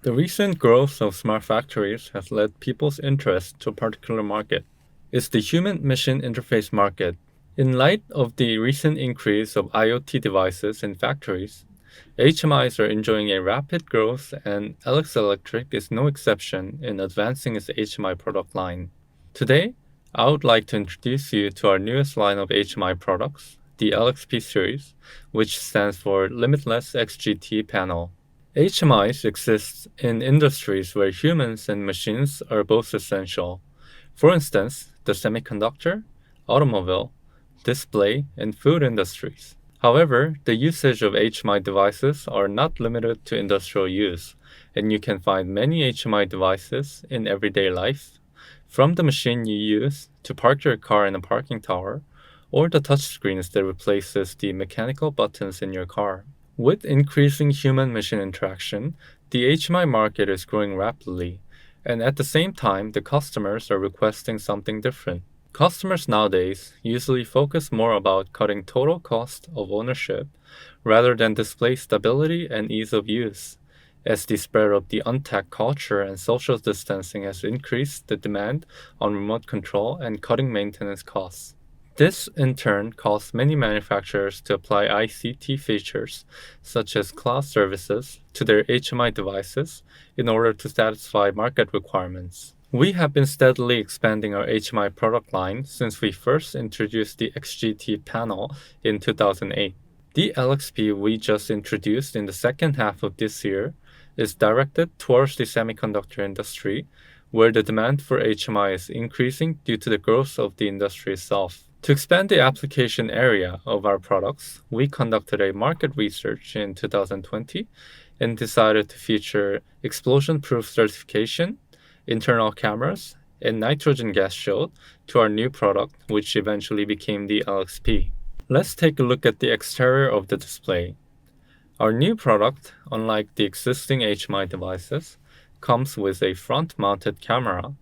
The recent growth of smart factories has led people's interest to a particular market. It's the human machine interface market. In light of the recent increase of IoT devices in factories, HMIs are enjoying a rapid growth, and LX Electric is no exception in advancing its HMI product line. Today, I would like to introduce you to our newest line of HMI products, the LXP Series, which stands for Limitless XGT Panel. HMIs exist in industries where humans and machines are both essential. For instance, the semiconductor, automobile, display, and food industries. However, the usage of HMI devices are not limited to industrial use, and you can find many HMI devices in everyday life, from the machine you use to park your car in a parking tower, or the touchscreens that replaces the mechanical buttons in your car. With increasing human-machine interaction, the HMI market is growing rapidly, and at the same time, the customers are requesting something different. Customers nowadays usually focus more about cutting total cost of ownership rather than display stability and ease of use, as the spread of the untagged culture and social distancing has increased the demand on remote control and cutting maintenance costs. This, in turn, caused many manufacturers to apply ICT features, such as cloud services, to their HMI devices in order to satisfy market requirements. We have been steadily expanding our HMI product line since we first introduced the XGT panel in 2008. The LXP we just introduced in the second half of this year is directed towards the semiconductor industry, where the demand for HMI is increasing due to the growth of the industry itself. To expand the application area of our products, we conducted a market research in 2020 and decided to feature explosion-proof certification, internal cameras, and nitrogen gas shield to our new product, which eventually became the LXP. Let's take a look at the exterior of the display. Our new product, unlike the existing HMI devices, comes with a front-mounted camera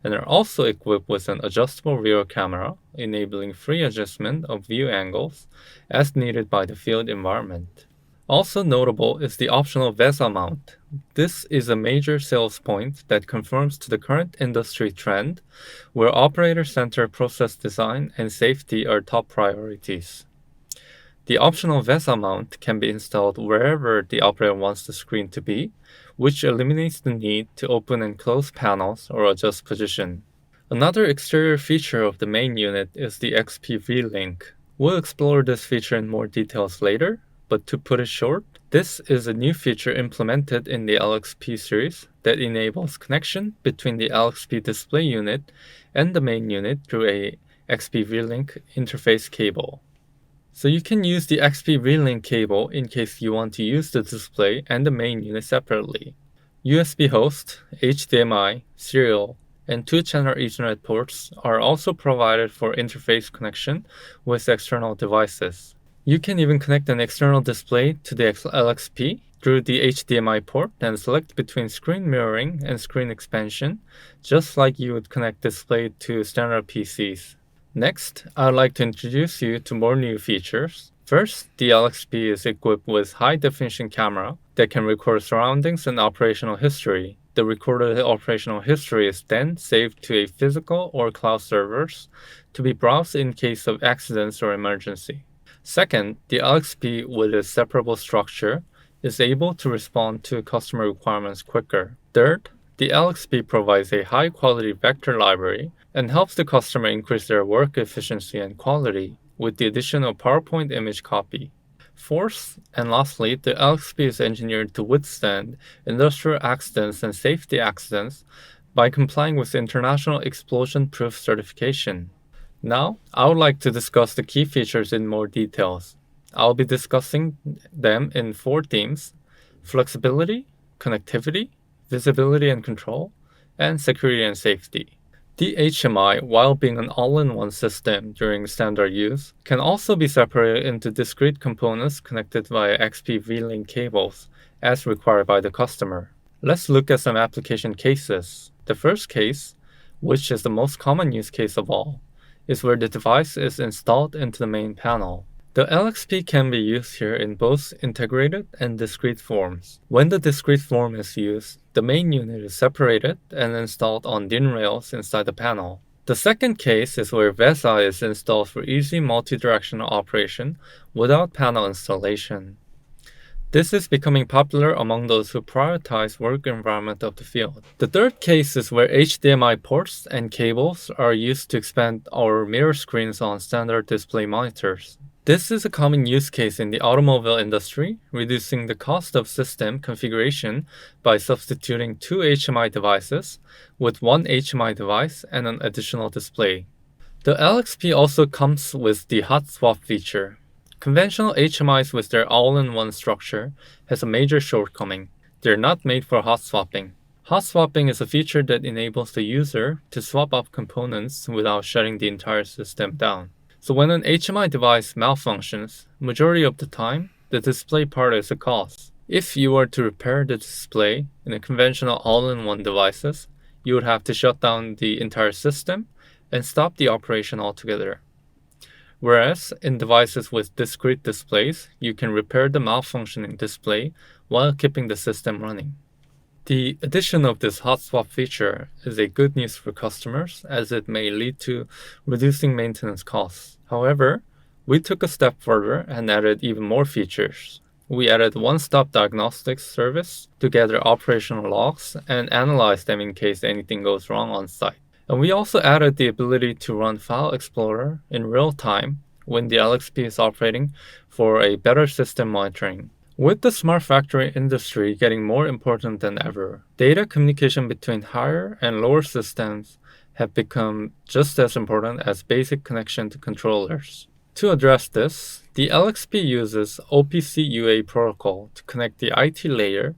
and are also equipped with an adjustable rear camera, enabling free adjustment of view angles as needed by the field environment. Also notable is the optional VESA mount. This is a major sales point that conforms to the current industry trend, where operator-centered process design and safety are top priorities. The optional VESA mount can be installed wherever the operator wants the screen to be, which eliminates the need to open and close panels or adjust position. Another exterior feature of the main unit is the XP V-Link. We'll explore this feature in more details later, but to put it short, this is a new feature implemented in the LXP series that enables connection between the LXP display unit and the main unit through a XP V-Link interface cable. So you can use the XP V-Link cable in case you want to use the display and the main unit separately. USB host, HDMI, serial, and 2-channel Ethernet ports are also provided for interface connection with external devices. You can even connect an external display to the LXP through the HDMI port and select between screen mirroring and screen expansion, just like you would connect display to standard PCs. Next, I'd like to introduce you to more new features. First, the LXP is equipped with high-definition camera that can record surroundings and operational history. The recorded operational history is then saved to a physical or cloud servers to be browsed in case of accidents or emergency. Second, the LXP with its separable structure is able to respond to customer requirements quicker. Third, the LXP provides a high-quality vector library and helps the customer increase their work efficiency and quality with the addition of PowerPoint image copy. Fourth, and lastly, the LXP is engineered to withstand industrial accidents and safety accidents by complying with international explosion-proof certification. Now, I would like to discuss the key features in more details. I'll be discussing them in 4 themes: flexibility, connectivity, visibility and control, and security and safety. The HMI, while being an all-in-one system during standard use, can also be separated into discrete components connected via XP V-Link cables, as required by the customer. Let's look at some application cases. The first case, which is the most common use case of all, is where the device is installed into the main panel. The LXP can be used here in both integrated and discrete forms. When the discrete form is used, the main unit is separated and installed on DIN rails inside the panel. The second case is where VESA is installed for easy multi-directional operation without panel installation. This is becoming popular among those who prioritize work environment of the field. The third case is where HDMI ports and cables are used to expand our mirror screens on standard display monitors. This is a common use case in the automobile industry, reducing the cost of system configuration by substituting two HMI devices with one HMI device and an additional display. The LXP also comes with the hot swap feature. Conventional HMIs with their all-in-one structure has a major shortcoming. They're not made for hot swapping. Hot swapping is a feature that enables the user to swap up components without shutting the entire system down. So when an HMI device malfunctions, majority of the time, the display part is a cause. If you were to repair the display in a conventional all-in-one devices, you would have to shut down the entire system and stop the operation altogether. Whereas in devices with discrete displays, you can repair the malfunctioning display while keeping the system running. The addition of this hot swap feature is a good news for customers as it may lead to reducing maintenance costs. However, we took a step further and added even more features. We added one-stop diagnostics service to gather operational logs and analyze them in case anything goes wrong on site. And we also added the ability to run File Explorer in real time when the LXP is operating for a better system monitoring. With the smart factory industry getting more important than ever, data communication between higher and lower systems have become just as important as basic connection to controllers. To address this, the LXP uses OPC UA protocol to connect the IT layer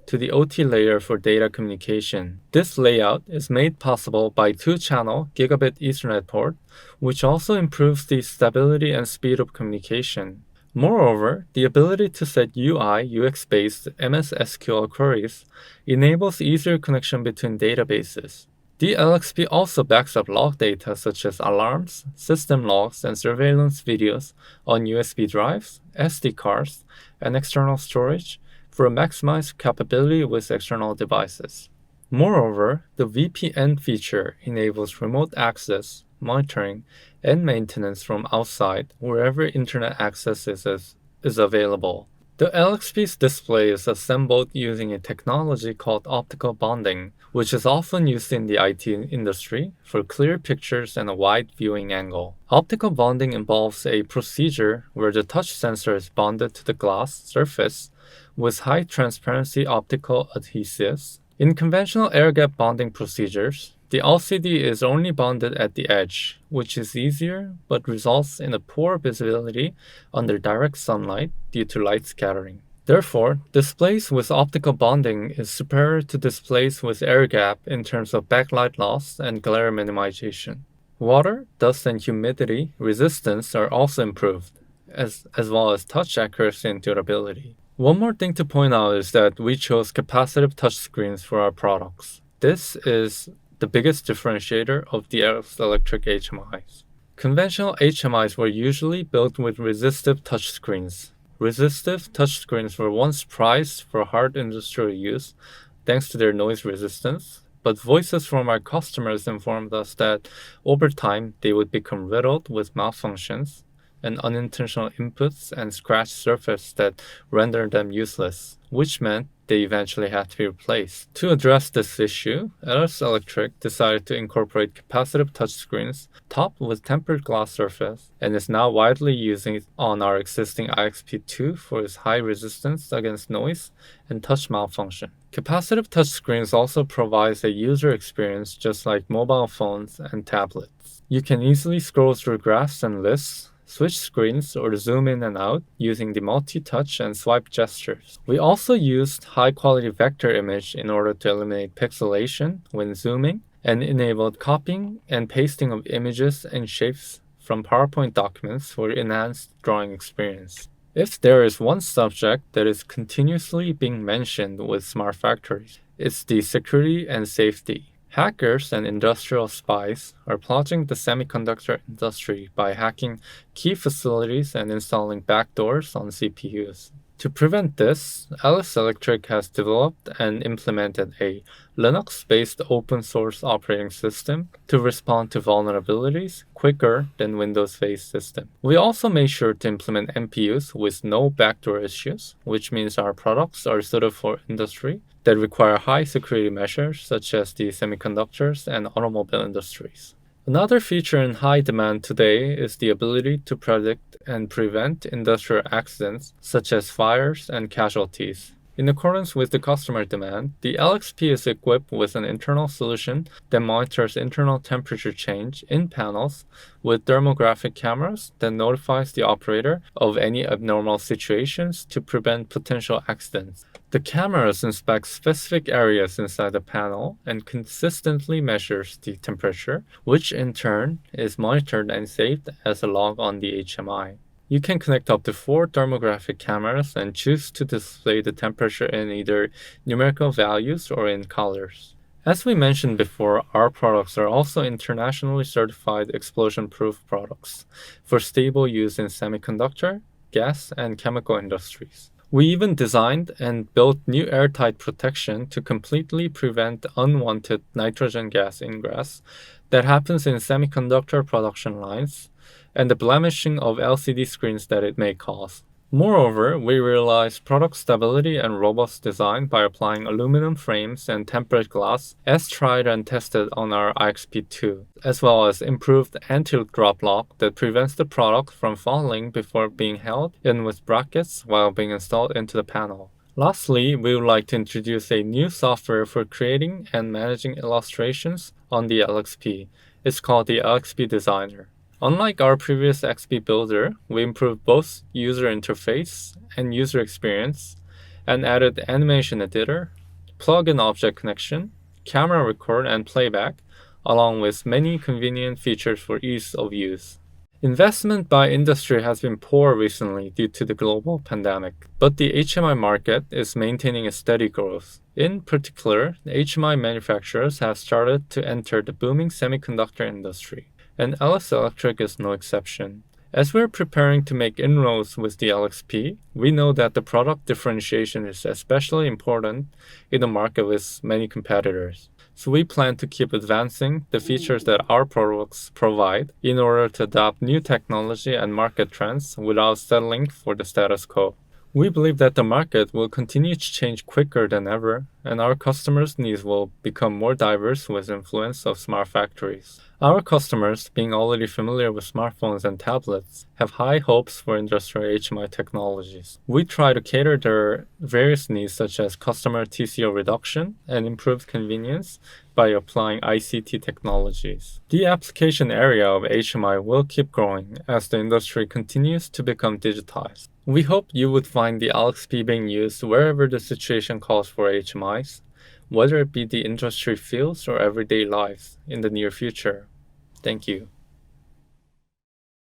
to the OT layer for data communication. This layout is made possible by 2-channel gigabit Ethernet port, which also improves the stability and speed of communication. Moreover, the ability to set UI/UX-based MS SQL queries enables easier connection between databases. The LXP also backs up log data such as alarms, system logs, and surveillance videos on USB drives, SD cards, and external storage for maximized capability with external devices. Moreover, the VPN feature enables remote access, monitoring, and maintenance from outside wherever internet access is available. The LXP's display is assembled using a technology called optical bonding, which is often used in the IT industry for clear pictures and a wide viewing angle. Optical bonding involves a procedure where the touch sensor is bonded to the glass surface with high transparency optical adhesives. In conventional air gap bonding procedures, the LCD is only bonded at the edge, which is easier but results in a poor visibility under direct sunlight due to light scattering. Therefore, displays with optical bonding is superior to displays with air gap in terms of backlight loss and glare minimization. Water, dust, and humidity resistance are also improved, as well as touch accuracy and durability. One more thing to point out is that we chose capacitive touchscreens for our products. This is the biggest differentiator of the electric HMIs. Conventional HMIs were usually built with resistive touchscreens. Resistive touchscreens were once prized for hard industrial use thanks to their noise resistance, but voices from our customers informed us that over time they would become riddled with malfunctions and unintentional inputs and scratched surface that rendered them useless, which meant they eventually had to be replaced. To address this issue, LS Electric decided to incorporate capacitive touchscreens topped with tempered glass surface and is now widely using it on our existing IXP2 for its high resistance against noise and touch malfunction. Capacitive touchscreens also provides a user experience just like mobile phones and tablets. You can easily scroll through graphs and lists, switch screens, or zoom in and out using the multi-touch and swipe gestures. We also used high-quality vector image in order to eliminate pixelation when zooming and enabled copying and pasting of images and shapes from PowerPoint documents for enhanced drawing experience. If there is one subject that is continuously being mentioned with smart factories, it's the security and safety. Hackers and industrial spies are plotting the semiconductor industry by hacking key facilities and installing backdoors on CPUs. To prevent this, Alice Electric has developed and implemented a Linux-based open-source operating system to respond to vulnerabilities quicker than Windows-based systems. We also made sure to implement NPUs with no backdoor issues, which means our products are suited for industry that require high security measures such as the semiconductors and automobile industries. Another feature in high demand today is the ability to predict and prevent industrial accidents such as fires and casualties. In accordance with the customer demand, the LXP is equipped with an internal solution that monitors internal temperature change in panels with thermographic cameras that notifies the operator of any abnormal situations to prevent potential accidents. The cameras inspect specific areas inside the panel and consistently measures the temperature, which in turn is monitored and saved as a log on the HMI. You can connect up to 4 thermographic cameras and choose to display the temperature in either numerical values or in colors. As we mentioned before, our products are also internationally certified explosion-proof products for stable use in semiconductor, gas, and chemical industries. We even designed and built new airtight protection to completely prevent unwanted nitrogen gas ingress that happens in semiconductor production lines and the blemishing of LCD screens that it may cause. Moreover, we realized product stability and robust design by applying aluminum frames and tempered glass as tried and tested on our LXP2, as well as improved anti-drop lock that prevents the product from falling before being held in with brackets while being installed into the panel. Lastly, we would like to introduce a new software for creating and managing illustrations on the LXP. It's called the LXP Designer. Unlike our previous XP Builder, we improved both user interface and user experience and added animation editor, plug-in object connection, camera record and playback, along with many convenient features for ease of use. Investment by industry has been poor recently due to the global pandemic, but the HMI market is maintaining a steady growth. In particular, HMI manufacturers have started to enter the booming semiconductor industry, and Alice Electric is no exception. As we're preparing to make inroads with the LXP, we know that the product differentiation is especially important in a market with many competitors. So we plan to keep advancing the features that our products provide in order to adopt new technology and market trends without settling for the status quo. We believe that the market will continue to change quicker than ever, and our customers' needs will become more diverse with the influence of smart factories. Our customers, being already familiar with smartphones and tablets, have high hopes for industrial HMI technologies. We try to cater their various needs such as customer TCO reduction and improved convenience by applying ICT technologies. The application area of HMI will keep growing as the industry continues to become digitized. We hope you would find the LXP being used wherever the situation calls for HMIs, whether it be the industry fields or everyday lives in the near future. Thank you.